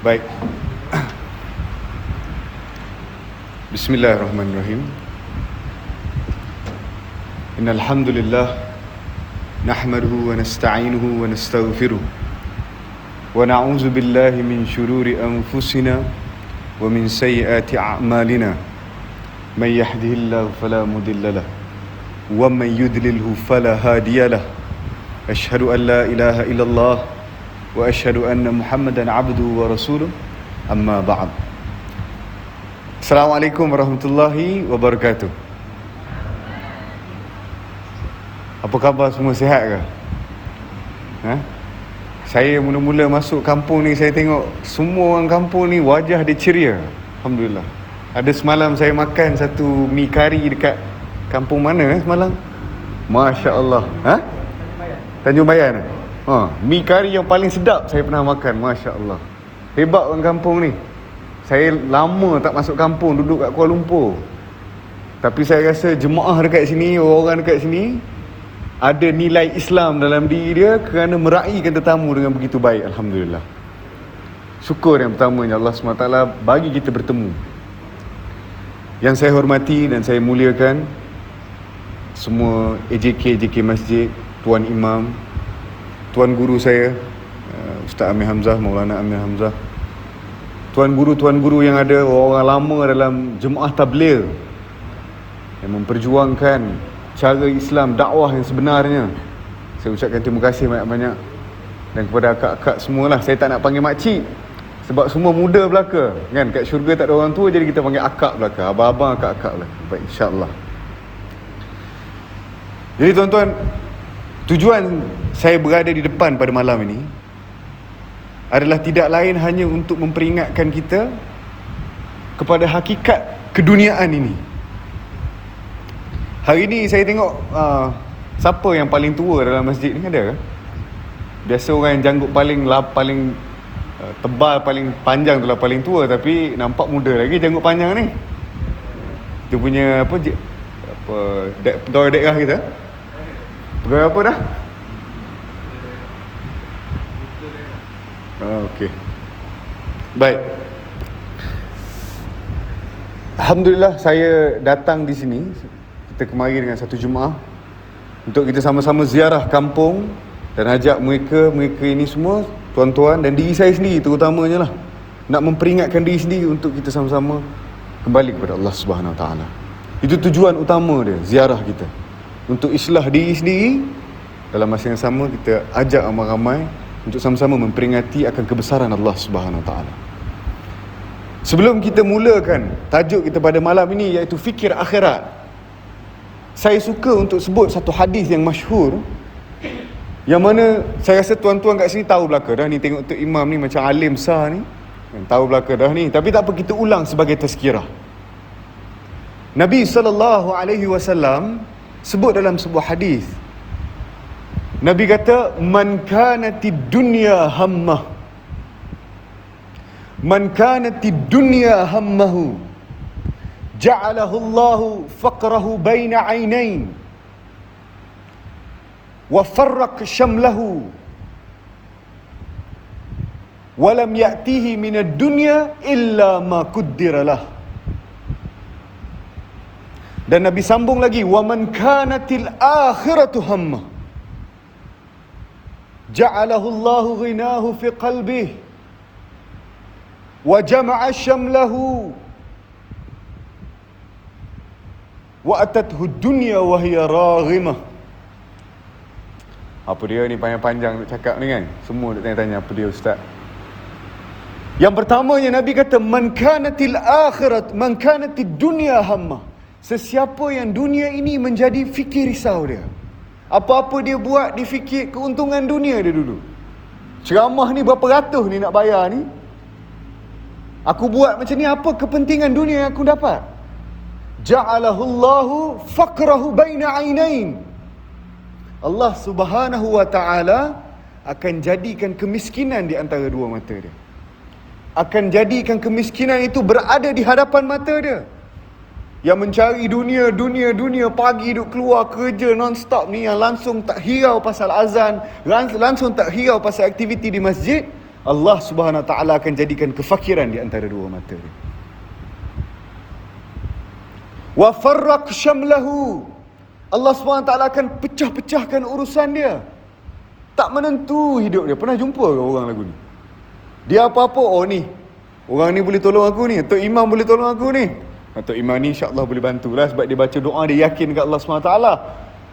Baik. Bismillahirrahmanirrahim. Innal hamdalillah nahmaduhu wa nasta'inuhu wa nastaghfiruh wa na'udzu billahi min shururi anfusina wa min sayyiati a'malina. Man yahdihillahu fala mudilla lahu wa man yudlilhu fala hadiya lahu. Asyhadu an la ilaha illallah wa asyhadu anna Muhammadan abduhu wa rasuluh. Amma ba'd. Assalamualaikum warahmatullahi wabarakatuh. Apa khabar, semua sihat ke? Saya mula-mula masuk kampung ni, saya tengok semua orang kampung ni wajah dia ceria. Alhamdulillah. Ada semalam saya makan satu mi kari dekat kampung mana semalam? Masya Allah. Tanjung Bayan. Mi kari yang paling sedap saya pernah makan. Masya Allah. Hebat orang kampung ni. Saya lama tak masuk kampung, duduk kat Kuala Lumpur. Tapi saya rasa jemaah dekat sini, orang dekat sini ada nilai Islam dalam diri dia kerana meraihkan tetamu dengan begitu baik. Alhamdulillah. Syukur yang pertamanya Allah SWT bagi kita bertemu. Yang saya hormati dan saya muliakan semua AJK Masjid, Tuan Imam, Tuan Guru saya Ustaz Amir Hamzah, Maulana Amir Hamzah, Tuan Guru yang ada, orang lama dalam jemaah tabligh yang memperjuangkan cara Islam, dakwah yang sebenarnya. Saya ucapkan terima kasih banyak-banyak. Dan kepada akak-akak semualah, saya tak nak panggil makcik sebab semua muda belaka kan. Kat syurga tak ada orang tua, jadi kita panggil akak belaka, abang-abang, akak-akak belaka. Baik, insya-Allah. Jadi tuan-tuan, tujuan saya berada di depan pada malam ini adalah tidak lain hanya untuk memperingatkan kita kepada hakikat keduniaan ini. Hari ni saya tengok siapa yang paling tua dalam masjid ni, ada ke? Biasa orang yang janggut paling tebal, paling panjang tu lah paling tua, tapi nampak muda lagi janggut panjang ni. Dia punya pegawai daerah kita. Pegawai apa dah? Okey. Baik. Alhamdulillah saya datang di sini. Kita kemari dengan satu jemaah untuk kita sama-sama ziarah kampung dan ajak mereka ini semua, tuan-tuan dan diri saya sendiri terutamanya lah, nak memperingatkan diri sendiri untuk kita sama-sama kembali kepada Allah Subhanahu Wa Taala. Itu tujuan utama dia, ziarah kita. Untuk islah diri sendiri, dalam masa yang sama kita ajak ramai-ramai untuk sama-sama memperingati akan kebesaran Allah Subhanahu Wa Taala. Sebelum kita mulakan tajuk kita pada malam ini, iaitu fikir akhirat, saya suka untuk sebut satu hadis yang masyhur, yang mana saya rasa tuan-tuan kat sini tahu belaka dah ni. Tengok Tok Imam ni macam alim besar ni, tahu belaka dah ni. Tapi tak apa, kita ulang sebagai tazkirah. Nabi SAW sebut dalam sebuah hadis, Nabi kata, man kanatid dunya hammah, man kanatid dunya hammahu, ja'alahu Allahu faqrahu baina 'ainain wa farraq shamlahu wa lam ya'tihi min ad-dunya illa ma quddira lah. Dan Nabi sambung lagi, wa man kanatil akhiratu hammah, ja'alahu Allahu ghinahu fi qalbihi wa jama'a shamlahu wa atathu dunya wa hiya raghimah. Apa dia ni panjang-panjang nak cakap ni kan? Semua nak tanya-tanya apa dia ustaz. Yang pertamanya Nabi kata, man kanatil akhirat, man kanatid dunya hammah. Sesiapa yang dunia ini menjadi fikir risau dia, apa-apa dia buat dia fikir keuntungan dunia dia dulu. Ceramah ni berapa ratus ni nak bayar ni, aku buat macam ni, apa kepentingan dunia yang aku dapat? Ja'alahu Allahu faqrahu baina 'ainain. Allah Subhanahu Wa Taala akan jadikan kemiskinan di antara dua mata dia. Akan jadikan kemiskinan itu berada di hadapan mata dia. Yang mencari dunia, pagi duk keluar kerja non-stop ni, yang langsung tak hirau pasal azan, langsung tak hirau pasal aktiviti di masjid, Allah Subhanahu Wa Taala akan jadikan kefakiran di antara dua mata dia. Wa farraq syamlahu, Allah Subhanahu Wa Taala akan pecah-pecahkan urusan dia. Tak menentu hidup dia. Pernah jumpa ke orang lagu ni? Dia apa-apa, oh ni, orang ni boleh tolong aku ni, Tok Imam boleh tolong aku ni, Tok Imam ni insya-Allah boleh bantulah sebab dia baca doa, dia yakin kat Allah SWT.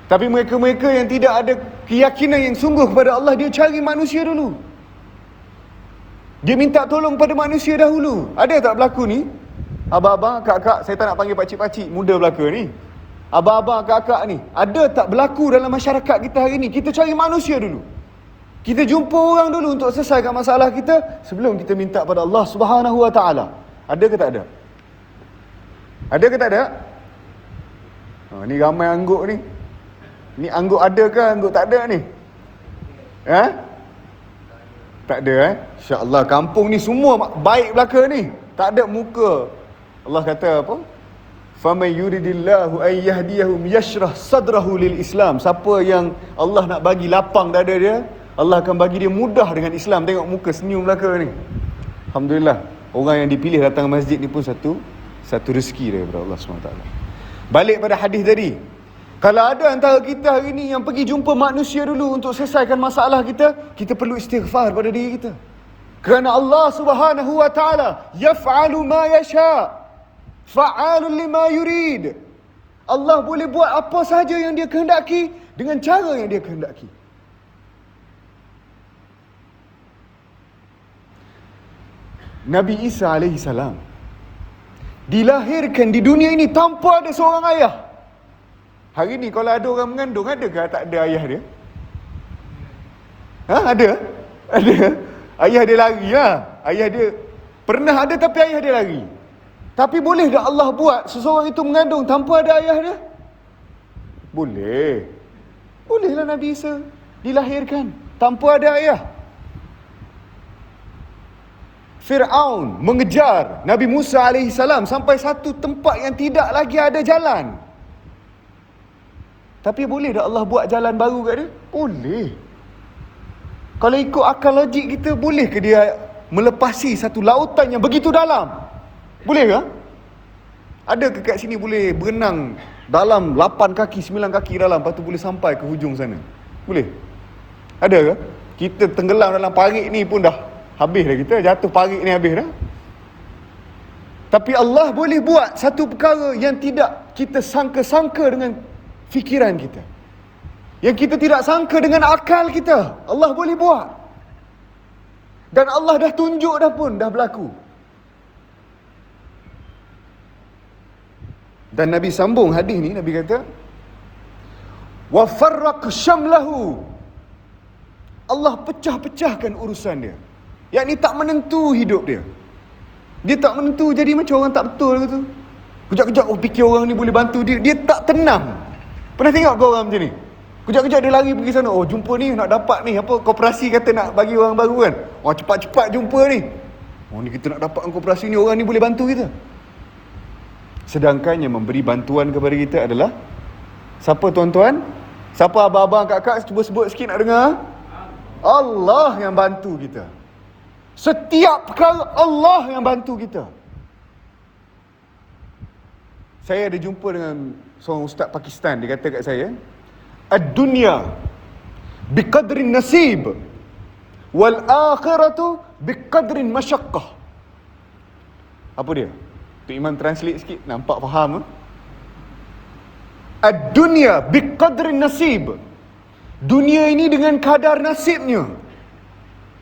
Tapi mereka-mereka yang tidak ada keyakinan yang sungguh kepada Allah, dia cari manusia dulu. Dia minta tolong pada manusia dahulu. Ada tak berlaku ni? Abang-abang, kak-kak, saya tak nak panggil pakcik-pakcik muda belaka ni. Abang-abang, kak-kak ni, ada tak berlaku dalam masyarakat kita hari ni? Kita cari manusia dulu. Kita jumpa orang dulu untuk selesaikan masalah kita sebelum kita minta pada Allah Subhanahu Wa Taala. Ada ke tak ada? Ada ke tak ada? Ni ramai angguk ni. Ni angguk ada ke angguk tak ada ni? Tak ada Insya-Allah kampung ni semua baik belaka ni. Tak ada muka. Allah kata apa? Faman yuridillahu an yahdiyahu yashrah sadrahu lil Islam. Siapa yang Allah nak bagi lapang dada dia, Allah akan bagi dia mudah dengan Islam. Tengok muka senyum belaka ni. Alhamdulillah. Orang yang dipilih datang masjid ni pun satu rezeki daripada Allah SWT. Balik pada hadis tadi. Kalau ada antara kita hari ni yang pergi jumpa manusia dulu untuk selesaikan masalah kita, kita perlu istighfar pada diri kita. Kerana Allah Subhanahu Wa Taala yaf'alu ma yasha, fa'alun lima yurid. Allah boleh buat apa sahaja yang dia kehendaki dengan cara yang dia kehendaki. Nabi Isa AS dilahirkan di dunia ini tanpa ada seorang ayah. Hari ni kalau ada orang mengandung, adakah tak ada ayah dia? Ada? Ada. Ayah dia lari lah. Ayah dia pernah ada tapi ayah dia lari. Tapi boleh tak Allah buat seseorang itu mengandung tanpa ada ayah dia? Boleh. Bolehlah Nabi Isa dilahirkan tanpa ada ayah. Fir'aun mengejar Nabi Musa AS sampai satu tempat yang tidak lagi ada jalan. Tapi boleh tak Allah buat jalan baru kat dia? Boleh. Kalau ikut akal logik kita, boleh ke dia melepasi satu lautan yang begitu dalam? Boleh ke? Ada ke kat sini boleh berenang dalam 8 kaki, 9 kaki dalam, lepas tu boleh sampai ke hujung sana? Boleh? Ada ke? Kita tenggelam dalam parit ni pun dah habis dah kita, jatuh parit ni habis dah. Tapi Allah boleh buat satu perkara yang tidak kita sangka-sangka dengan fikiran kita, yang kita tidak sangka dengan akal kita. Allah boleh buat. Dan Allah dah tunjuk dah pun, dah berlaku. Dan Nabi sambung hadis ni, Nabi kata wa farraq syamlahu, Allah pecah-pecahkan urusan dia. Yang ni tak menentu hidup dia. Dia tak menentu, jadi macam orang tak betul gitu. Kejap-kejap fikir orang ni boleh bantu dia. Dia tak tenang. Pernah tengok kau orang macam ni? Kejap-kejap dia lari pergi sana. Oh, jumpa ni nak dapat ni apa, koperasi kata nak bagi orang baru kan. Oh, cepat-cepat jumpa ni. Oh, ni kita nak dapat koperasi ni, orang ni boleh bantu kita. Sedangkan yang memberi bantuan kepada kita adalah siapa tuan-tuan? Siapa abang-abang, kakak, cuba sebut sikit nak dengar. Allah yang bantu kita. Setiap perkara Allah yang bantu kita. Saya ada jumpa dengan seorang ustaz Pakistan. Dia kata kat saya, ad-dunya biqadrin nasib wal akhiratu biqadrin masyaqqah. Apa dia? Tok Imam translate sikit, nampak faham? Ad-dunya biqadrin nasib. Dunia ini dengan kadar nasibnya.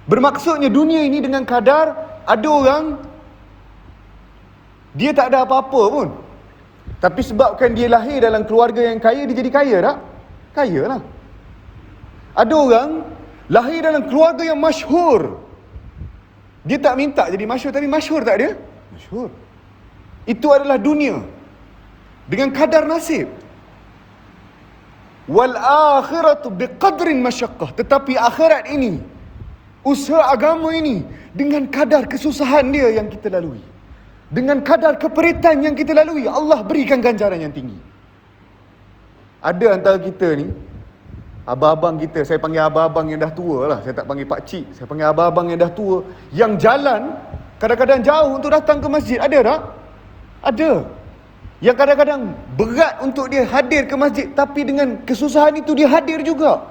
Bermaksudnya dunia ini dengan kadar, ada orang dia tak ada apa-apa pun, tapi sebabkan dia lahir dalam keluarga yang kaya, dia jadi kaya tak? Kaya lah. Ada orang lahir dalam keluarga yang masyhur, dia tak minta jadi masyhur, tapi masyhur tak dia? Masyhur. Itu adalah dunia dengan kadar nasib. Wal akhiratu biqadrin masyaqqah. Tetapi akhirat ini, usaha agama ini, dengan kadar kesusahan dia yang kita lalui, dengan kadar keperitan yang kita lalui, Allah berikan ganjaran yang tinggi. Ada antara kita ni, abang-abang kita, saya panggil abang-abang yang dah tua lah, saya tak panggil pakcik, saya panggil abang-abang yang dah tua, yang jalan kadang-kadang jauh untuk datang ke masjid, ada tak? Ada. Yang kadang-kadang berat untuk dia hadir ke masjid, tapi dengan kesusahan itu dia hadir juga.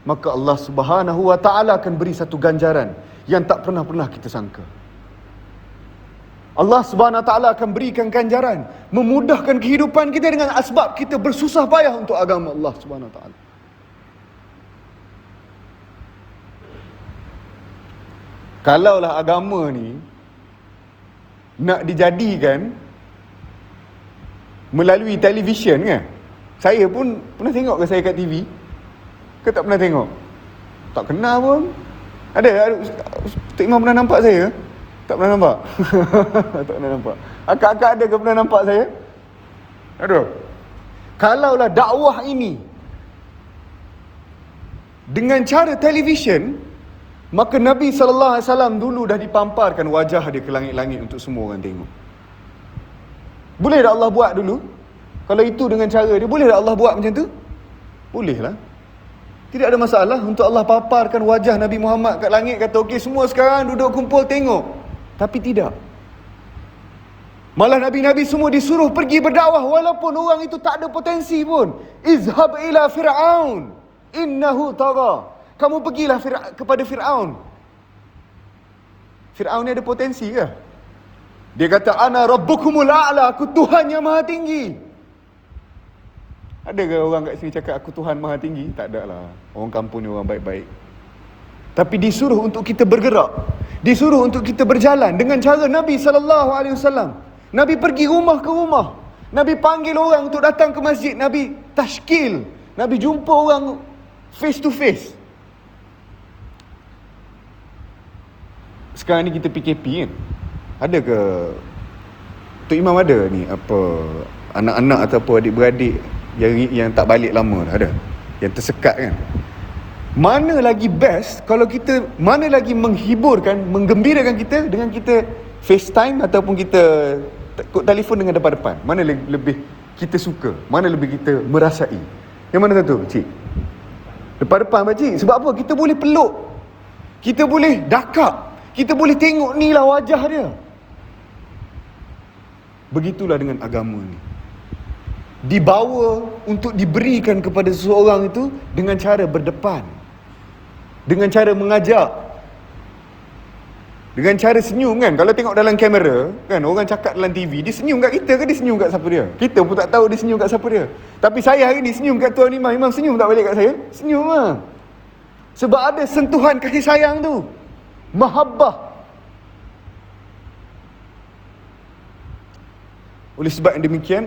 Maka Allah Subhanahu wa ta'ala akan beri satu ganjaran yang tak pernah-pernah kita sangka. Allah Subhanahu wa ta'ala akan berikan ganjaran, memudahkan kehidupan kita dengan asbab kita bersusah payah untuk agama Allah Subhanahu wa ta'ala. Kalaulah agama ni nak dijadikan melalui televisyen kan, saya pun pernah tengok ke saya kat TV? Ke tak pernah tengok? Tak kenal pun. Ada Tok Imam pernah nampak saya? Tak pernah nampak? Tak pernah nampak. Akak-akak ada ke pernah nampak saya? Aduh. Kalaulah dakwah ini dengan cara televisyen, maka Nabi SAW dulu dah dipamparkan wajah dia ke langit-langit untuk semua orang tengok. Boleh tak Allah buat dulu? Kalau itu dengan cara dia, boleh tak Allah buat macam tu? Boleh lah. Tidak ada masalah untuk Allah paparkan wajah Nabi Muhammad kat langit, kata okey semua sekarang duduk kumpul tengok. Tapi tidak. Malah Nabi-Nabi semua disuruh pergi berdakwah walaupun orang itu tak ada potensi pun. Izhab ila Fir'aun innahu tagha. Kamu pergilah kepada Fir'aun. Fir'aun ni ada potensi ke? Dia kata ana rabbukumul a'la, aku Tuhan yang maha tinggi. Ada ke orang kat sini cakap aku Tuhan maha tinggi? Tak ada lah. Orang kampung ni orang baik-baik. Tapi disuruh untuk kita bergerak, disuruh untuk kita berjalan dengan cara Nabi SAW. Nabi pergi rumah ke rumah, Nabi panggil orang untuk datang ke masjid, Nabi tashkil, Nabi jumpa orang face to face. Sekarang ni kita PKP kan, ada ke Tok Imam ada ni apa anak-anak atau apa adik-beradik yang tak balik lama dah, ada yang tersekat kan? Mana lagi best kalau kita, mana lagi menghiburkan, menggembirakan kita dengan kita FaceTime ataupun kita telefon dengan depan-depan? Mana lebih kita suka? Mana lebih kita merasai? Yang mana satu, cik? Depan-depan pakcik. Sebab apa? Kita boleh peluk, kita boleh dakap, kita boleh tengok ni lah wajah dia. Begitulah dengan agama ni, dibawa untuk diberikan kepada seseorang itu dengan cara berdepan, dengan cara mengajak, dengan cara senyum kan. Kalau tengok dalam kamera kan, orang cakap dalam TV, dia senyum kat kita ke dia senyum kat siapa dia? Kita pun tak tahu dia senyum kat siapa dia. Tapi saya hari ni senyum kat Tuan Imam, Imam senyum tak balik kat saya? Senyum lah. Sebab ada sentuhan kasih sayang tu, mahabbah. Oleh sebab yang demikian,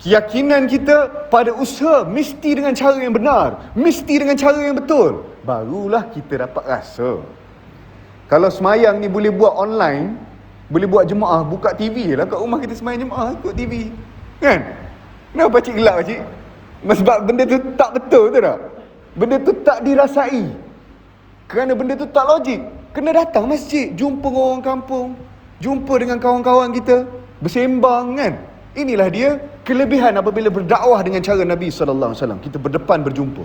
keyakinan kita pada usaha mesti dengan cara yang benar, mesti dengan cara yang betul, barulah kita dapat rasa. Kalau semayang ni boleh buat online, boleh buat jemaah, buka TV lah kat rumah kita semayang jemaah, ikut TV kan? Kenapa pakcik gelap pakcik? Sebab benda tu tak betul, betul tak? Benda tu tak dirasai, kerana benda tu tak logik. Kena datang masjid, jumpa orang kampung, jumpa dengan kawan-kawan kita, bersembang kan. Inilah dia kelebihan apabila berdakwah dengan cara Nabi SAW. Kita berdepan berjumpa.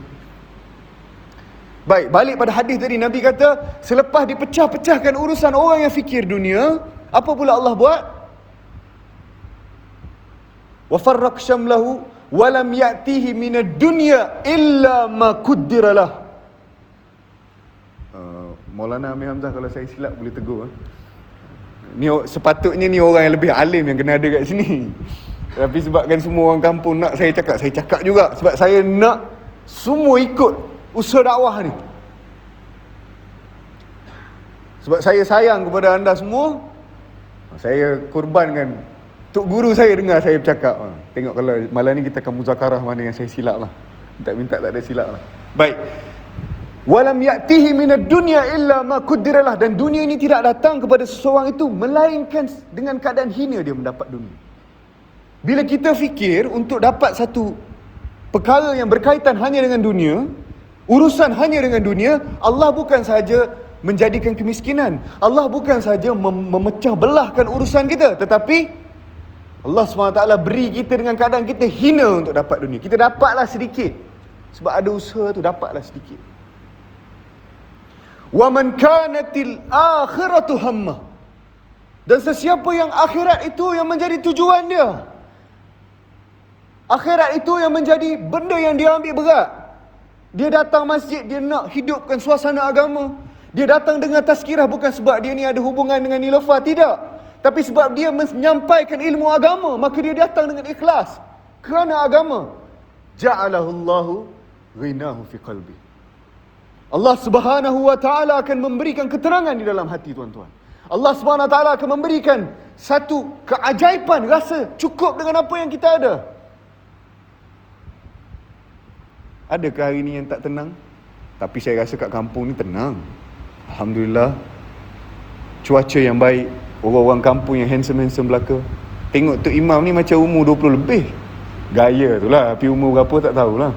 Baik, balik pada hadis tadi, Nabi kata selepas dipecah-pecahkan urusan orang yang fikir dunia, apa pula Allah buat? Wa farraq syamlahu wa lam ya'tihi minad dunya illa ma quddira lah. Maulana Amir Hamzah kalau saya silap boleh tegur. Ni sepatutnya ni orang yang lebih alim yang kena ada kat sini. Tapi sebabkan semua orang kampung nak saya cakap juga. Sebab saya nak semua ikut usaha dakwah ni. Sebab saya sayang kepada anda semua, saya korbankan. Tok guru saya dengar saya bercakap, tengok kalau malam ni kita akan muzakarah mana yang saya silap lah. Minta tak ada silap lah. Baik. Walam ya'tihi minad dunya illa ma quddiralah. Dan dunia ini tidak datang kepada seseorang itu melainkan dengan keadaan hina dia mendapat dunia. Bila kita fikir untuk dapat satu perkara yang berkaitan hanya dengan dunia, urusan hanya dengan dunia, Allah bukan sahaja menjadikan kemiskinan, Allah bukan sahaja memecah belahkan urusan kita, tetapi Allah SWT beri kita dengan keadaan kita hina untuk dapat dunia. Kita dapatlah sedikit, Sebab ada usaha tu dapatlah sedikit. Wa man kanatil akhiratu hammah. Dan sesiapa yang akhirat itu yang menjadi tujuan dia, akhirat itu yang menjadi benda yang dia ambil berat, dia datang masjid, dia nak hidupkan suasana agama. Dia datang dengan tazkirah bukan sebab dia ni ada hubungan dengan Niloufar, tidak. Tapi sebab dia menyampaikan ilmu agama, maka dia datang dengan ikhlas kerana agama. Ja'alahullahu ghinahu fi qalbi. Allah Subhanahu wa taala akan memberikan keterangan di dalam hati tuan-tuan. Allah Subhanahu wa taala akan memberikan satu keajaiban, rasa cukup dengan apa yang kita ada. Adakah hari ni yang tak tenang? Tapi saya rasa kat kampung ni tenang. Alhamdulillah. Cuaca yang baik, orang-orang kampung yang handsome-handsome belaka. Tengok tu imam ni macam umur 20 lebih. Gaya tu lah, tapi umur berapa tak tahulah.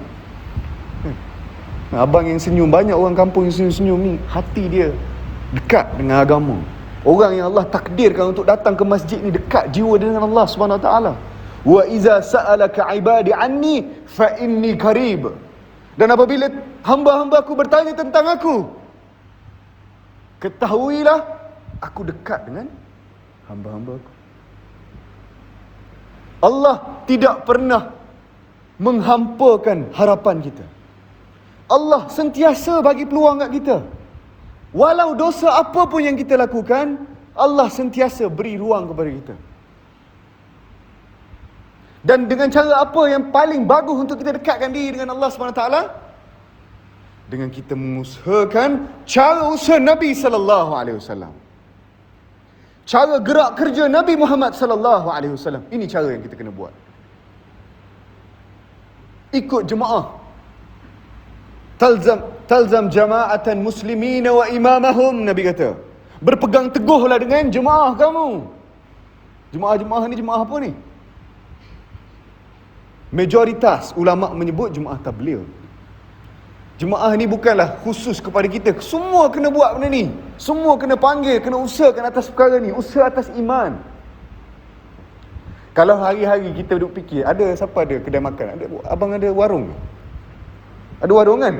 Abang yang senyum, banyak orang kampung yang senyum-senyum ni, hati dia dekat dengan agama. Orang yang Allah takdirkan untuk datang ke masjid ni dekat jiwa dia dengan Allah Subhanahu Wa Taala. Wa iza sa'alaka ibadi anni fa inni qarib. Dan apabila hamba-hamba aku bertanya tentang aku, ketahuilah aku dekat dengan hamba-hamba aku. Allah tidak pernah menghampakan harapan kita. Allah sentiasa bagi peluang kat kita. Walau dosa apa pun yang kita lakukan, Allah sentiasa beri ruang kepada kita. Dan dengan cara apa yang paling bagus untuk kita dekatkan diri dengan Allah SWT? Dengan kita mengusahakan cara usaha Nabi SAW. Cara gerak kerja Nabi Muhammad SAW. Ini cara yang kita kena buat. Ikut jemaah. Talzam jama'atan muslimina wa imamahum, Nabi kata. Berpegang teguhlah dengan jemaah kamu. Jemaah-jemaah ni jemaah apa ni? Majoritas ulama menyebut jemaah tabligh. Jemaah ni bukanlah khusus kepada kita. Semua kena buat benda ni. Semua kena panggil, kena usahakan atas perkara ni. Usaha atas iman. Kalau hari-hari kita duduk fikir, ada siapa ada kedai makan? Abang ada warung? Ada warung kan?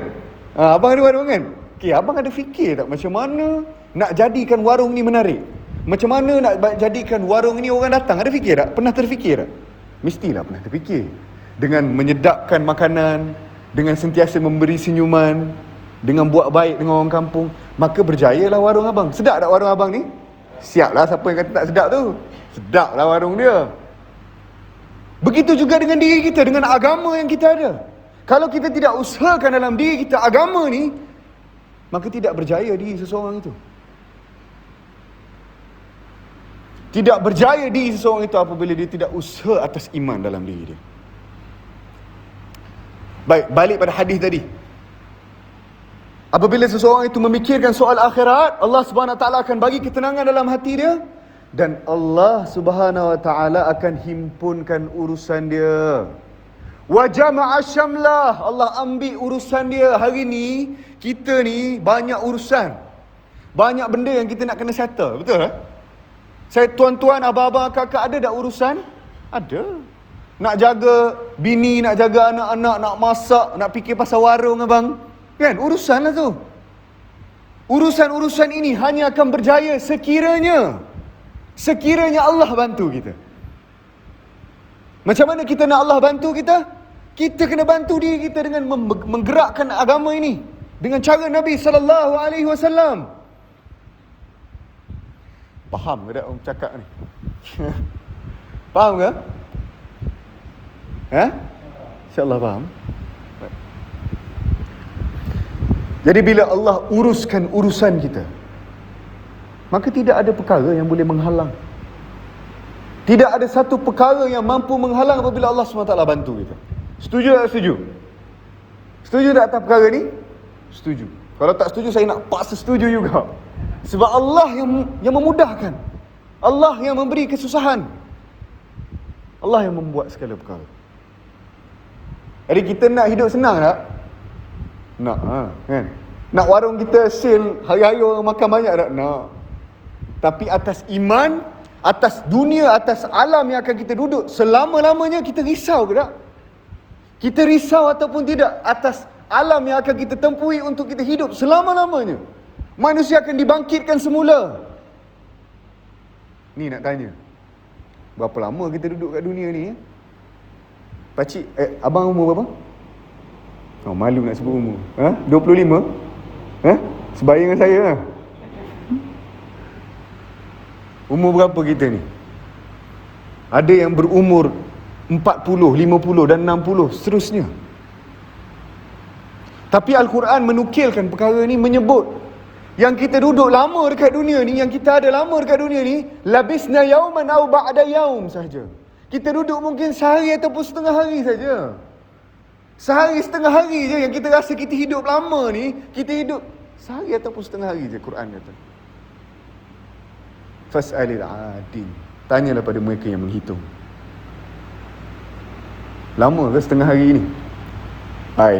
Abang ada warung kan? Okay, abang ada fikir tak macam mana nak jadikan warung ni menarik? Macam mana nak jadikan warung ni orang datang? Ada fikir tak? Pernah terfikir tak? Mestilah pernah terfikir. Dengan menyedapkan makanan, dengan sentiasa memberi senyuman, dengan buat baik dengan orang kampung, maka berjayalah warung abang. Sedap tak warung abang ni? Siaplah siapa yang kata tak sedap tu. Sedaplah warung dia. Begitu juga dengan diri kita, dengan agama yang kita ada. Kalau kita tidak usahakan dalam diri kita agama ni, maka tidak berjaya diri seseorang itu. Tidak berjaya diri seseorang itu apabila dia tidak usaha atas iman dalam diri dia. Baik, balik pada hadis tadi. Apabila seseorang itu memikirkan soal akhirat, Allah Subhanahu Wa Taala akan bagi ketenangan dalam hati dia, dan Allah Subhanahu Wa Taala akan himpunkan urusan dia. Wa jama'a syamlah, Allah ambil urusan dia. Hari ni kita ni banyak urusan, banyak benda yang kita nak kena settle, betul tak? Saya tuan-tuan, abang-abang, kakak, ada tak urusan? Ada. Nak jaga bini, nak jaga anak-anak, nak masak, nak fikir pasal warung abang, kan? Urusan lah tu. Urusan-urusan ini hanya akan berjaya sekiranya Allah bantu kita. Macam mana kita nak Allah bantu kita? Kita kena bantu diri kita dengan menggerakkan agama ini dengan cara Nabi SAW. Faham ke tak orang cakap ni? Faham ke? InsyaAllah faham. Jadi bila Allah uruskan urusan kita, maka tidak ada perkara yang boleh menghalang. Tidak ada satu perkara yang mampu menghalang apabila Allah SWT bantu kita. Setuju tak setuju? Setuju tak atas perkara ni? Setuju. Kalau tak setuju, saya nak paksa setuju juga. Sebab Allah yang memudahkan. Allah yang memberi kesusahan. Allah yang membuat segala perkara. Jadi kita nak hidup senang tak? Nak, kan? Nak warung kita sale hari-hari orang makan banyak tak? Nak. Tapi atas iman, atas dunia, atas alam yang akan kita duduk selama-lamanya, kita risau ke tak? Kita risau ataupun tidak atas alam yang akan kita tempuhi untuk kita hidup selama-lamanya. Manusia akan dibangkitkan semula. Ni nak tanya, berapa lama kita duduk kat dunia ni? Pakcik, abang umur berapa? Oh, malu nak sebut umur. 25? Sebaya dengan saya lah. Umur berapa kita ni? Ada yang berumur 40, 50 dan 60 seterusnya. Tapi Al-Quran menukilkan perkara ni, menyebut yang kita duduk lama dekat dunia ni, yang kita ada lama dekat dunia ni, labisna yauman aw ba'da yaum sahaja. Kita duduk mungkin sehari ataupun setengah hari saja. Sehari setengah hari je yang kita rasa kita hidup lama ni, kita hidup sehari ataupun setengah hari je, Quran kata. Fas'alil adin. Tanyalah pada mereka yang menghitung. Lama ke setengah hari ni?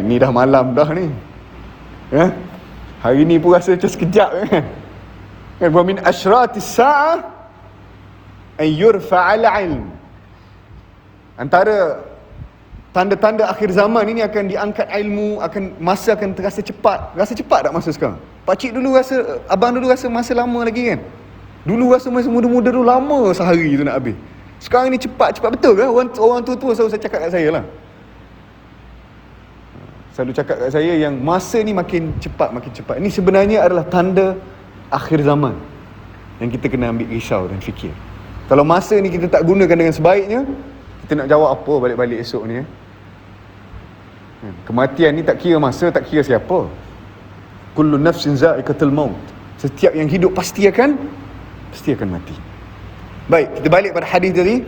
Ni dah malam dah ni. Hari ni pun rasa macam sekejap kan. Wa min asyratis sa'ah an yurfa'al ilm. Antara tanda-tanda akhir zaman ini akan diangkat ilmu, masa akan terasa cepat. Rasa cepat tak masa sekarang? Pakcik dulu rasa, abang dulu rasa masa lama lagi kan? Dulu rasa masa muda-muda dulu lama sehari tu nak habis. Sekarang ni cepat betul ke? Orang tua-tua selalu saya cakap kat saya lah. Selalu cakap kat saya yang masa ni makin cepat. Ini sebenarnya adalah tanda akhir zaman yang kita kena ambil risau dan fikir. Kalau masa ni kita tak gunakan dengan sebaiknya, kita nak jawab apa balik-balik esok ni? Kematian ni tak kira masa, tak kira siapa. Kullu nafsin za'iqatul maut. Setiap yang hidup pasti akan mati. Baik, kita balik pada hadis tadi.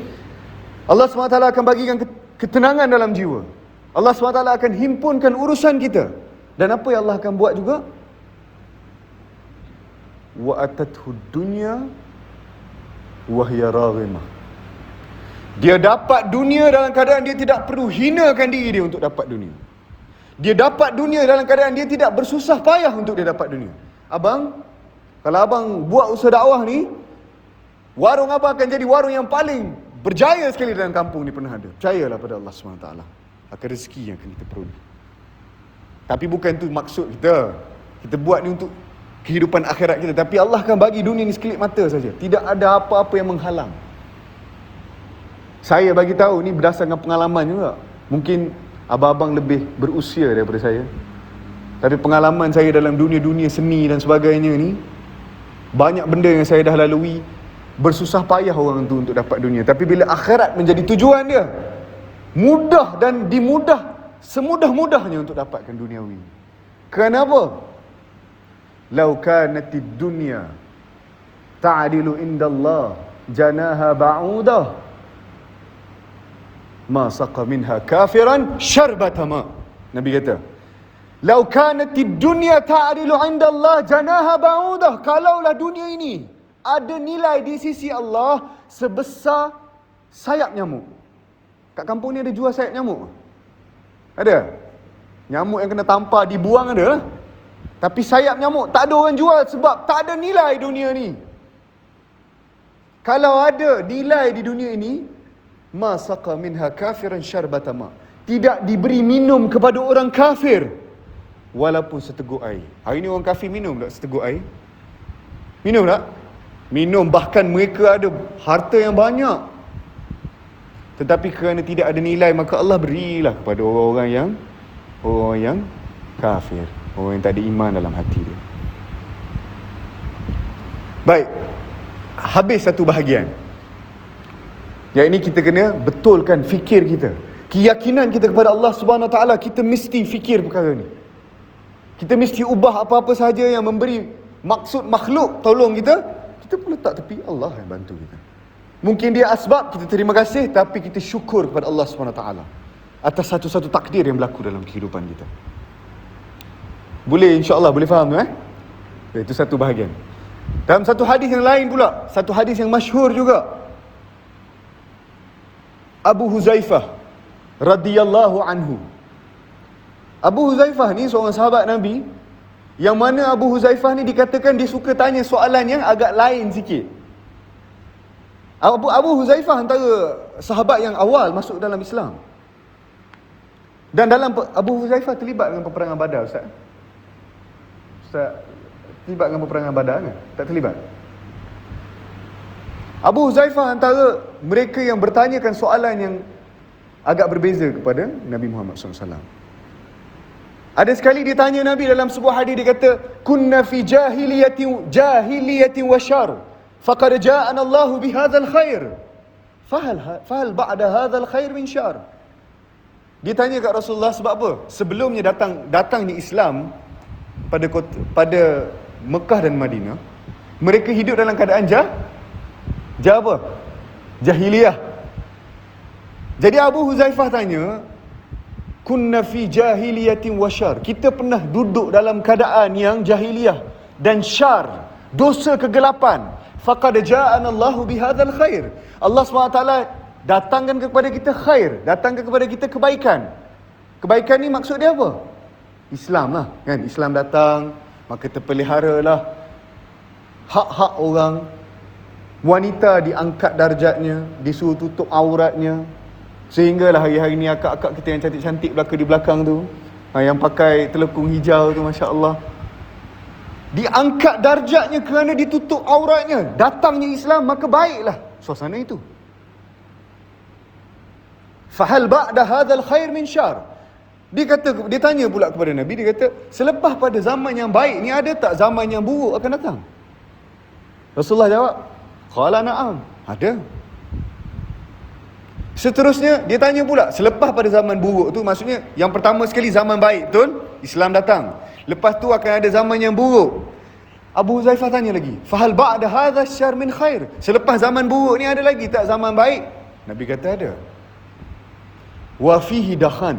Allah SWT akan bagikan ketenangan dalam jiwa. Allah SWT akan himpunkan urusan kita. Dan apa yang Allah akan buat juga? Wa atathu dunya wa hiya raghimah. Dia dapat dunia dalam keadaan dia tidak perlu hinakan diri dia untuk dapat dunia. Dia dapat dunia dalam keadaan dia tidak bersusah payah untuk dia dapat dunia. Abang, kalau abang buat usaha dakwah ni, warung abang akan jadi warung yang paling berjaya sekali dalam kampung ni pernah ada. Percayalah pada Allah SWT. Akan rezeki yang akan kita peroleh. Tapi bukan tu maksud kita. Kita buat ni untuk kehidupan akhirat kita. Tapi Allah akan bagi dunia ni sekelip mata saja. Tidak ada apa-apa yang menghalang. Saya bagi tahu ni berdasarkan pengalaman juga. Mungkin abang-abang lebih berusia daripada saya. Tapi pengalaman saya dalam dunia-dunia seni dan sebagainya ni, banyak benda yang saya dah lalui. Bersusah payah orang tu untuk dapat dunia. Tapi bila akhirat menjadi tujuan dia, mudah dan semudah-mudahnya untuk dapatkan duniawi. Kenapa? Lau kanatid dunya ta'dilu indallah janaha ba'udah ma saqa minha kafiran syarbata ma. Nabi kata, lau kanatid dunya ta'dilu indallah janaha ba'udah. Kalaulah dunia ini ada nilai di sisi Allah sebesar sayap nyamuk. Kat kampung ni ada jual sayap nyamuk? Ada? Nyamuk yang kena tampar, dibuang ada lah. Tapi sayap nyamuk tak ada orang jual sebab tak ada nilai dunia ni. Kalau ada nilai di dunia ini, ma saqa minha kafiran syarbata ma. Tidak diberi minum kepada orang kafir walaupun seteguk air. Hari ni orang kafir minum tak seteguk air? Minum tak? Minum, bahkan mereka ada harta yang banyak. Tetapi kerana tidak ada nilai, maka Allah berilah kepada orang-orang yang kafir, orang yang tak ada iman dalam hati dia. Baik, habis satu bahagian. Yang ini kita kena betulkan fikir kita. Keyakinan kita kepada Allah Subhanahu Wa Taala, kita mesti fikir perkara ni. Kita mesti ubah apa-apa sahaja yang memberi maksud makhluk tolong kita, kita pun letak tepi, Allah yang bantu kita. Mungkin dia asbab, kita terima kasih, tapi kita syukur kepada Allah SWT atas satu-satu takdir yang berlaku dalam kehidupan kita. Boleh, insya-Allah boleh faham tu Itu satu bahagian. Dalam satu hadis yang lain pula, satu hadis yang masyhur juga, Abu Huzaifah radhiyallahu anhu. Abu Huzaifah ni seorang sahabat Nabi, yang mana Abu Huzaifah ni dikatakan dia suka tanya soalan yang agak lain sikit. Abu Huzaifah antara sahabat yang awal masuk dalam Islam. Dan dalam Abu Huzaifah terlibat dengan peperangan Badar, Ustaz? Ustaz terlibat dengan peperangan Badar ke? Tak terlibat. Abu Huzaifah antara mereka yang bertanyakan soalan yang agak berbeza kepada Nabi Muhammad SAW. Ada sekali dia tanya Nabi dalam sebuah hadis, dia kata, kunna fi jahiliyatin wa syar, faqad ja'ana Allahu bihadzal khair, fahal ba'da hadzal khair min syar. Dia tanya kat Rasulullah sebab apa? Sebelumnya datangnya Islam pada Mekah dan Madinah, mereka hidup dalam keadaan jahiliyah. Jadi Abu Huzaifah tanya, kunna fi jahiliyatin wa syar, kita pernah duduk dalam keadaan yang jahiliyah dan syar, dosa kegelapan. Faqad ja'ana Allahu bihadzal khair, Allah SWT datangkan kepada kita khair, datangkan kepada kita kebaikan. Kebaikan ni maksud dia apa? Islam lah kan. Islam datang, maka terpeliharalah hak-hak orang. Wanita diangkat darjatnya, disuruh tutup auratnya, sehinggalah hari-hari ni akak-akak kita yang cantik-cantik di belakang tu, yang pakai telekung hijau tu, Masya Allah, diangkat darjatnya kerana ditutup auratnya. Datangnya Islam, maka baiklah suasana itu. Fahal ba'da hadzal khair min syar. Dia tanya pula kepada Nabi, dia kata, selepas pada zaman yang baik ni, ada tak zaman yang buruk akan datang? Rasulullah jawab, qala na'am, ada. Seterusnya dia tanya pula, selepas pada zaman buruk tu, maksudnya yang pertama sekali zaman baik, betul? Islam datang. Lepas tu akan ada zaman yang buruk. Abu Huzaifah tanya lagi, fahal ba'da hadha syar min khair, selepas zaman buruk ni ada lagi tak zaman baik? Nabi kata ada. Wa fihi dakhan,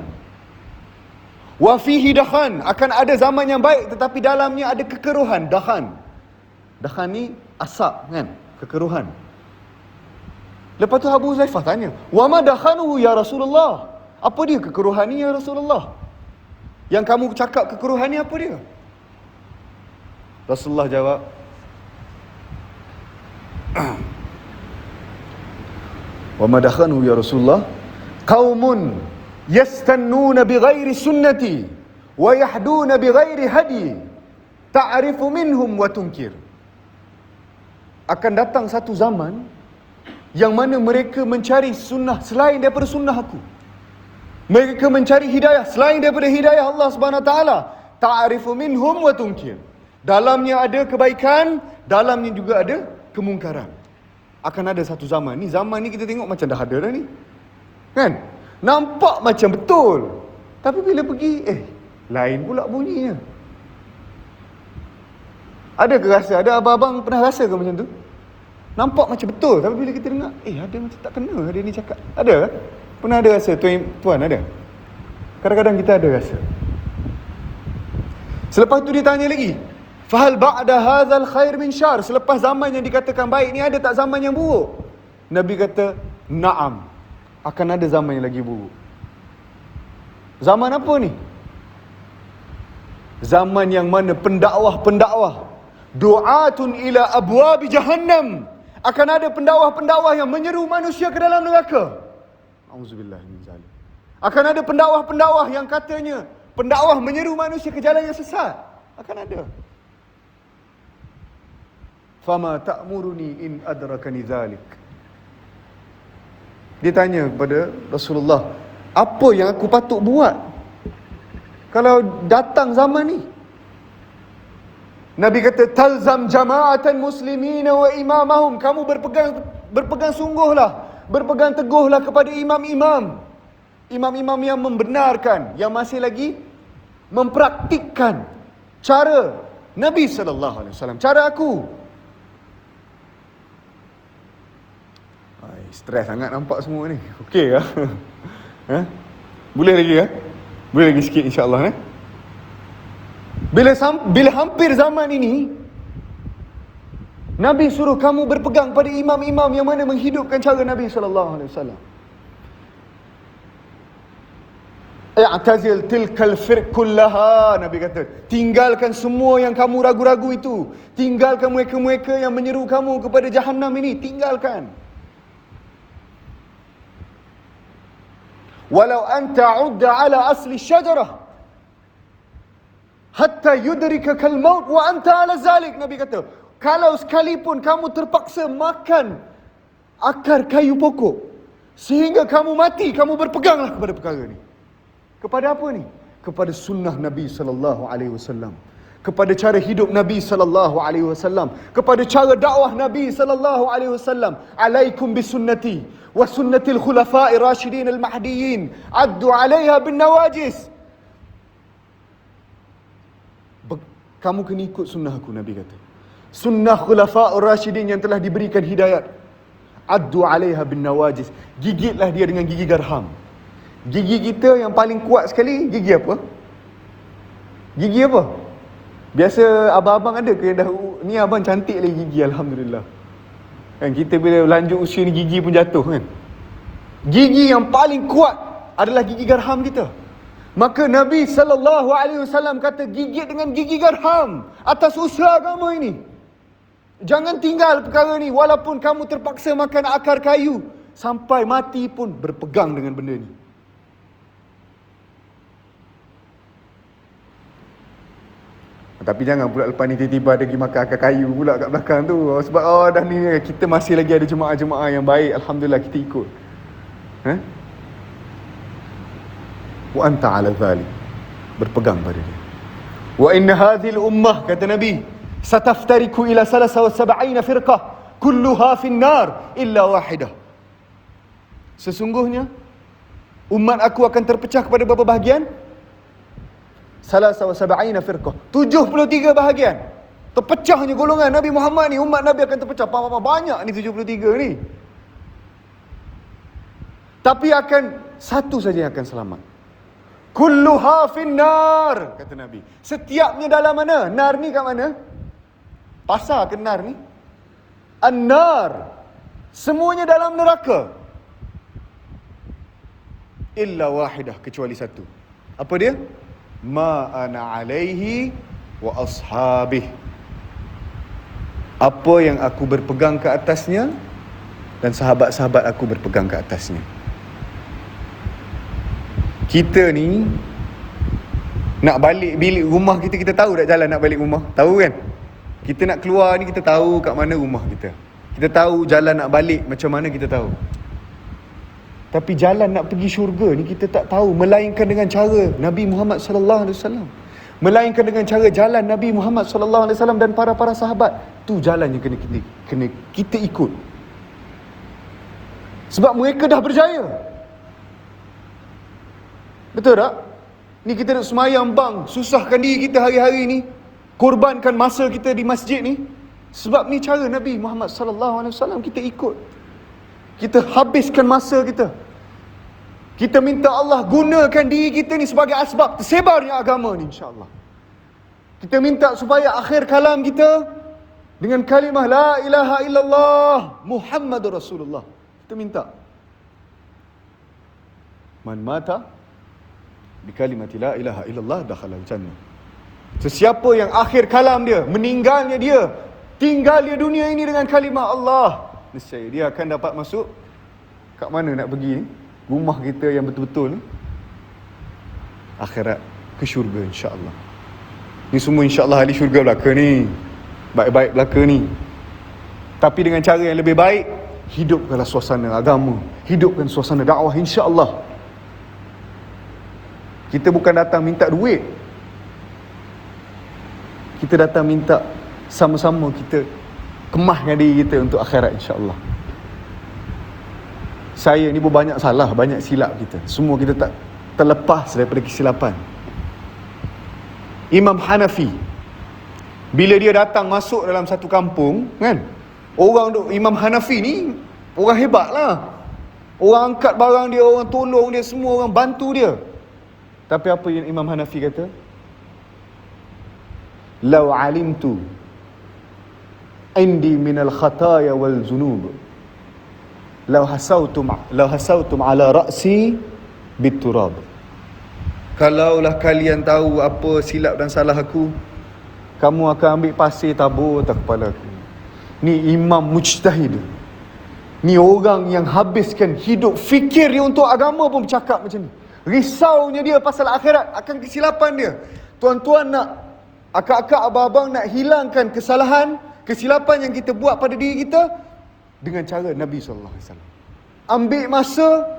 wa fihi dakhan, akan ada zaman yang baik tetapi dalamnya ada kekeruhan. Dakhan ni asap kan, kekeruhan. Lepas tu Abu Huzaifah tanya, wa ma dakhanuhu ya Rasulullah, apa dia kekeruhan ni ya Rasulullah? Yang kamu cakap kekeruhan ni apa dia? Rasulullah jawab, wa ma dakhanuhu ya Rasulullah, qaumun yastannuna bighairi sunnati wa yahduna bighairi hadi, ta'rifu minhum wa tunkir. Akan datang satu zaman yang mana mereka mencari sunnah selain daripada sunnah aku. Mereka mencari hidayah selain daripada hidayah Allah Subhanahu Wa Taala. Ta'rifu minhum wa tunkir. Dalamnya ada kebaikan, dalamnya juga ada kemungkaran. Akan ada satu zaman ni kita tengok macam dah ada dah ni, kan? Nampak macam betul, tapi bila pergi, lain pula bunyinya. Ada ke rasa? Ada abang-abang pernah rasa ke macam tu? Nampak macam betul, tapi bila kita dengar, ada macam tak kena dia ni cakap. Ada? Pernah ada rasa? Tuan ada? Kadang-kadang kita ada rasa. Selepas tu dia tanya lagi, fahal ba'da hadzal khair min syar, selepas zaman yang dikatakan baik ni ada tak zaman yang buruk? Nabi kata, na'am, akan ada zaman yang lagi buruk. Zaman apa ni? Zaman yang mana pendakwah du'atun ila abwabi jahannam, akan ada pendakwah yang menyeru manusia ke dalam neraka. Auzubillah min zalik. Akan ada pendakwah yang katanya pendakwah menyeru manusia ke jalan yang sesat. Akan ada. Fama ta'muruni in adrakani zalik. Dia tanya kepada Rasulullah, apa yang aku patut buat kalau datang zaman ni? Nabi kata, talzam jama'atan muslimin wa imamahum, kamu berpegang sungguhlah, berpegang teguhlah kepada imam-imam yang membenarkan, yang masih lagi mempraktikkan cara Nabi SAW, cara aku. Stres sangat nampak semua ni. Okey lah. Boleh lagi ya? Boleh lagi sikit insya-Allah Bila hampir zaman ini, Nabi suruh kamu berpegang pada imam-imam yang mana menghidupkan cara Nabi SAW. I'tazil tilkal firq kullaha, Nabi kata, tinggalkan semua yang kamu ragu-ragu itu. Tinggalkan mereka-mereka yang menyeru kamu kepada jahannam ini, tinggalkan. walau anta 'udda 'ala asli syajarah hatta yudrikakal maut wa anta 'ala zalik. Nabi kata, kalau sekalipun kamu terpaksa makan akar kayu pokok sehingga kamu mati, kamu berpeganglah kepada perkara ni. Kepada apa ni? Kepada sunnah Nabi sallallahu alaihi wasallam, kepada cara hidup Nabi sallallahu alaihi wasallam, kepada cara dakwah Nabi sallallahu alaihi wasallam. Alaikum bisunnati wa sunnatil khulafa'ir rasyidin al-mahdiyyin, addu 'alaiha bin nawajis. Kamu kena ikut sunnah aku, Nabi kata. Sunnah khulafa'ur rasyidin yang telah diberikan hidayat. Addu 'alaiha bin nawajis. Gigitlah dia dengan gigi garham. Gigi kita yang paling kuat sekali, gigi apa? Gigi apa? Biasa abang-abang ada ke dah, ni abang cantik lagi gigi, alhamdulillah. Kan kita bila lanjut usia ni gigi pun jatuh kan. Gigi yang paling kuat adalah gigi garham kita. Maka Nabi sallallahu alaihi wasallam kata, gigit dengan gigi garham atas usaha agama ini. Jangan tinggal perkara ni, walaupun kamu terpaksa makan akar kayu, sampai mati pun berpegang dengan benda ni. Tapi jangan pula lepas ni tiba-tiba ada pergi makan akar kayu pula kat belakang tu. Sebab dah ni kita masih lagi ada jemaah-jemaah yang baik, alhamdulillah kita ikut. Wa anta 'ala dhalik, berpegang pada dia. Wa inna hadhil ummah, kata Nabi, sataftariku ila 73 firqah kulluha fin nar illa wahidah. Sesungguhnya umat aku akan terpecah kepada berapa bahagian? 73 firqah, 73 bahagian. Terpecahnya golongan Nabi Muhammad ni, umat Nabi akan terpecah. Banyak ni 73 ni. Tapi akan satu saja yang akan selamat. Kulluha finnar, kata Nabi. Setiapnya dalam mana? Nar ni kat mana? Pasar ke nar ni? An-nar. Semuanya dalam neraka. Illa wahidah, kecuali satu. Apa dia? Ma ana alaihi wa ashabih. Apa yang aku berpegang ke atasnya dan sahabat-sahabat aku berpegang ke atasnya. Kita ni nak balik bilik rumah kita, kita tahu tak jalan nak balik rumah? Tahu kan? Kita nak keluar ni, kita tahu kat mana rumah kita. Kita tahu jalan nak balik macam mana, kita tahu. Tapi jalan nak pergi syurga ni kita tak tahu, melainkan dengan cara Nabi Muhammad sallallahu alaihi wasallam. Melainkan dengan cara jalan Nabi Muhammad sallallahu alaihi wasallam dan para sahabat. Tu jalan yang kena kita ikut. Sebab mereka dah berjaya. Betul tak? Ni kita nak semayang bang, susahkan diri kita hari-hari ni, korbankan masa kita di masjid ni. Sebab ni cara Nabi Muhammad sallallahu alaihi wasallam, kita ikut. Kita habiskan masa kita. Kita minta Allah gunakan diri kita ni sebagai asbab tersebarnya agama ni, insya-Allah. Kita minta supaya akhir kalam kita dengan kalimah la ilaha illallah Muhammadur Rasulullah. Kita minta. Man mata bi kalimati la ilaha illallah dakhala al-jannah. Sesiapa yang akhir kalam dia, meninggalnya dia, tinggal dia dunia ini dengan kalimah Allah, nescaya dia akan dapat masuk kat mana nak pergi ni? Rumah kita yang betul-betul ni, akhirat, ke syurga, insya-Allah. Ni semua insya-Allah ahli syurga belaka ni. Baik-baik belaka ni. Tapi dengan cara yang lebih baik, hidupkanlah suasana agama, hidupkan suasana dakwah, insya-Allah. Kita bukan datang minta duit. Kita datang minta sama-sama kita kemahkan diri kita untuk akhirat, insya-Allah. Saya ni pun banyak salah, banyak silap kita. Semua kita tak terlepas daripada kesilapan. Imam Hanafi, bila dia datang masuk dalam satu kampung, kan, orang tu, Imam Hanafi ni orang hebat lah. Orang angkat barang dia, orang tolong dia, semua orang bantu dia. Tapi apa yang Imam Hanafi kata? Lau alimtu indi minal khataya wal zunub Lau hasautum ala ra'si biturab. Kalaulah kalian tahu apa silap dan salah aku, kamu akan ambil pasir tabur atas kepala aku. Ni imam mujtahid. Ni orang yang habiskan hidup fikir dia untuk agama pun bercakap macam ni. Risaunya dia pasal akhirat, akan kesilapan dia. Tuan-tuan nak, akak-akak, abang-abang nak hilangkan kesalahan, kesilapan yang kita buat pada diri kita dengan cara Nabi SAW. Ambil masa,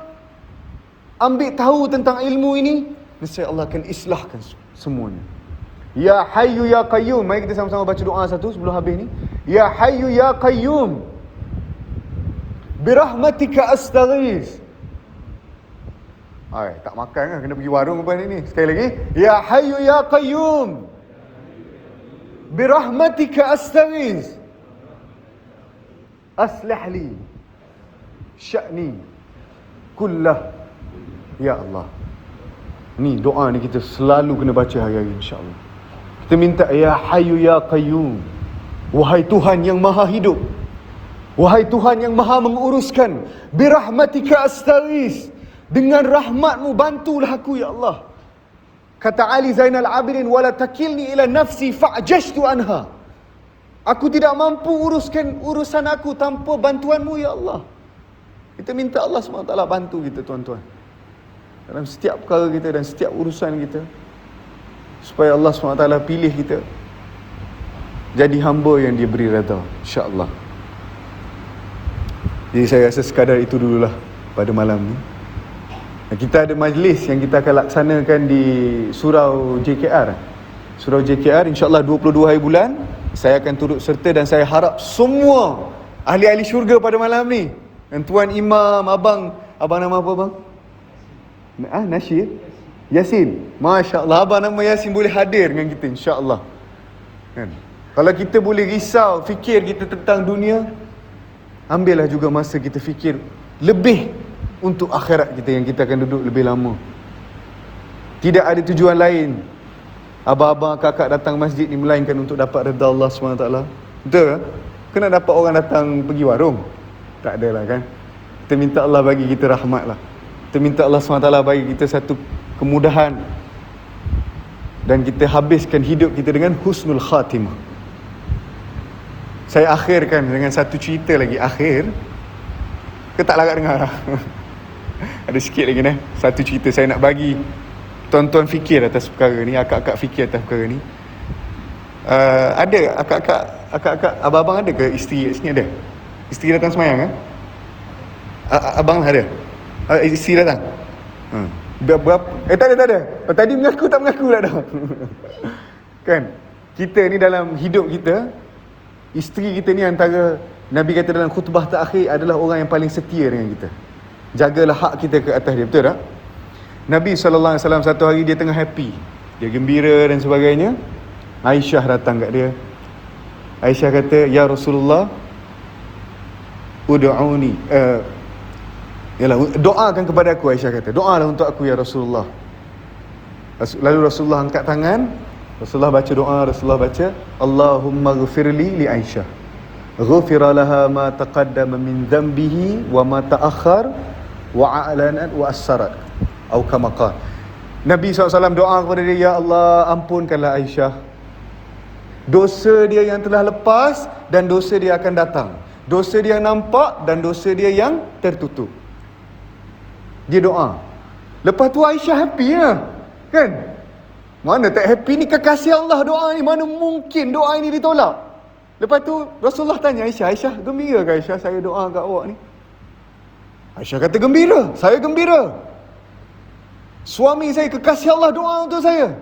ambil tahu tentang ilmu ini, nescaya Allah akan islahkan semuanya. Ya Hayyu Ya Qayyum. Mari kita sama-sama baca doa satu sebelum habis ni. Ya Hayyu Ya Qayyum, birahmatika astaghis. Tak makan kan, kena pergi warung lepas ni. Sekali lagi. Ya Hayyu Ya Qayyum, birahmatika astaghis, aslih li sya'ni kullah. Ya Allah. Ni doa ni kita selalu kena baca hari-hari, insya-Allah. Kita minta Ya Hayyu Ya Qayyum, wahai Tuhan yang maha hidup, wahai Tuhan yang maha menguruskan, birahmatika astaghis, dengan rahmatmu bantulah aku ya Allah. Kata Ali Zainal Abidin, wala takilni ila nafsi fa'jashtu anha. Aku tidak mampu uruskan urusan aku tanpa bantuanmu ya Allah. Kita minta Allah SWT bantu kita, tuan-tuan, dalam setiap perkara kita dan setiap urusan kita, supaya Allah SWT pilih kita jadi hamba yang dia beri redha, insya-Allah. Jadi saya rasa sekadar itu dululah pada malam ni. Kita ada majlis yang kita akan laksanakan di Surau JKR. Surau JKR, insya-Allah 22 hari bulan. Saya akan turut serta dan saya harap semua ahli-ahli syurga pada malam ni. Dan Tuan Imam, abang nama apa bang? Nasyir? Yasin. Masya-Allah, abang nama Yasin boleh hadir dengan kita, insya-Allah. Kan? Kalau kita boleh risau fikir kita tentang dunia, ambillah juga masa kita fikir lebih untuk akhirat kita yang kita akan duduk lebih lama. Tidak ada tujuan lain abang-abang, kakak datang masjid ni melainkan untuk dapat redha Allah SWT. Betul kan? Kena dapat orang datang pergi warung? Tak adalah kan? Kita minta Allah bagi kita rahmat lah. Kita minta Allah SWT bagi kita satu kemudahan, dan kita habiskan hidup kita dengan husnul khatimah. Saya akhirkan dengan satu cerita lagi. Akhir ke tak larat dengar? Ada sikit lagi satu cerita saya nak bagi tuan-tuan fikir atas perkara ni, akak-akak fikir atas perkara ni. Ada akak-akak, abang-abang ada ke isteri kat sini? Ada? Isteri datang semayang kan? Abang ada? Isteri datang? Berapa? Tak ada. Tadi mengaku tak mengaku lah dah. Kan? Kita ni dalam hidup kita, isteri kita ni antara, Nabi kata dalam khutbah terakhir, adalah orang yang paling setia dengan kita. Jagalah hak kita ke atas dia, betul tak? Nabi SAW satu hari dia tengah happy, dia gembira dan sebagainya. Aisyah datang kat dia. Aisyah kata, Ya Rasulullah, ud'uni, doakan kepada aku. Aisyah kata, doalah untuk aku ya Rasulullah. Lalu Rasulullah angkat tangan, Rasulullah baca doa. Rasulullah baca, Allahumma ghfirli li Aisyah, ghufira laha ma taqaddama min dhanbihi wa ma ta'akhkhar wa a'lanat wa assarat, atau kama qala. Nabi SAW doa kepada dia, Ya Allah, ampunkanlah Aisyah dosa dia yang telah lepas dan dosa dia akan datang, dosa dia yang nampak dan dosa dia yang tertutup. Dia doa. Lepas tu Aisyah happy lah, kan? Mana tak happy ni, kekasih Allah doa ni, mana mungkin doa ini ditolak? Lepas tu Rasulullah tanya Aisyah, gembira ke Aisyah saya doa kat awak ni? Aisyah kata, gembira, saya gembira. Suami saya, kekasih Allah, doa untuk saya.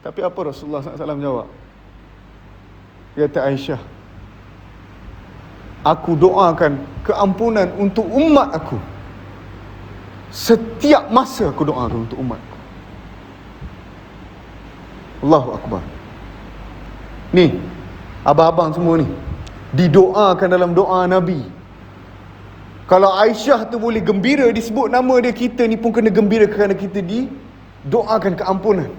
Tapi apa Rasulullah SAW jawab? Dia kata, Aisyah, aku doakan keampunan untuk umat aku. Setiap masa aku doakan untuk umatku. Allahu Akbar. Ni, abang-abang semua ni, didoakan dalam doa Nabi. Kalau Aisyah tu boleh gembira disebut nama dia, kita ni pun kena gembira kerana kita didoakan keampunan.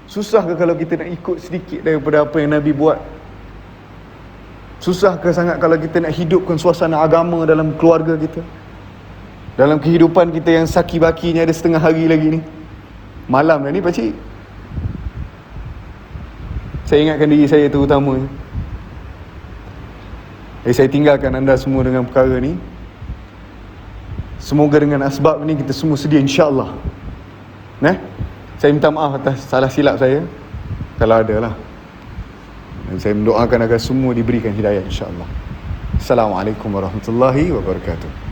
Susah ke kalau kita nak ikut sedikit daripada apa yang Nabi buat? Susah ke sangat kalau kita nak hidupkan suasana agama dalam keluarga kita, dalam kehidupan kita yang saki-baki ni ada setengah hari lagi ni. Malam dah ni pakcik, saya ingatkan diri saya terutamanya. Saya tinggalkan anda semua dengan perkara ni. Semoga dengan asbab ni kita semua sedia, insya-Allah. Saya minta maaf atas salah silap saya, kalau ada lah. Dan saya mendoakan agar semua diberikan hidayah, insya-Allah. Assalamualaikum warahmatullahi wabarakatuh.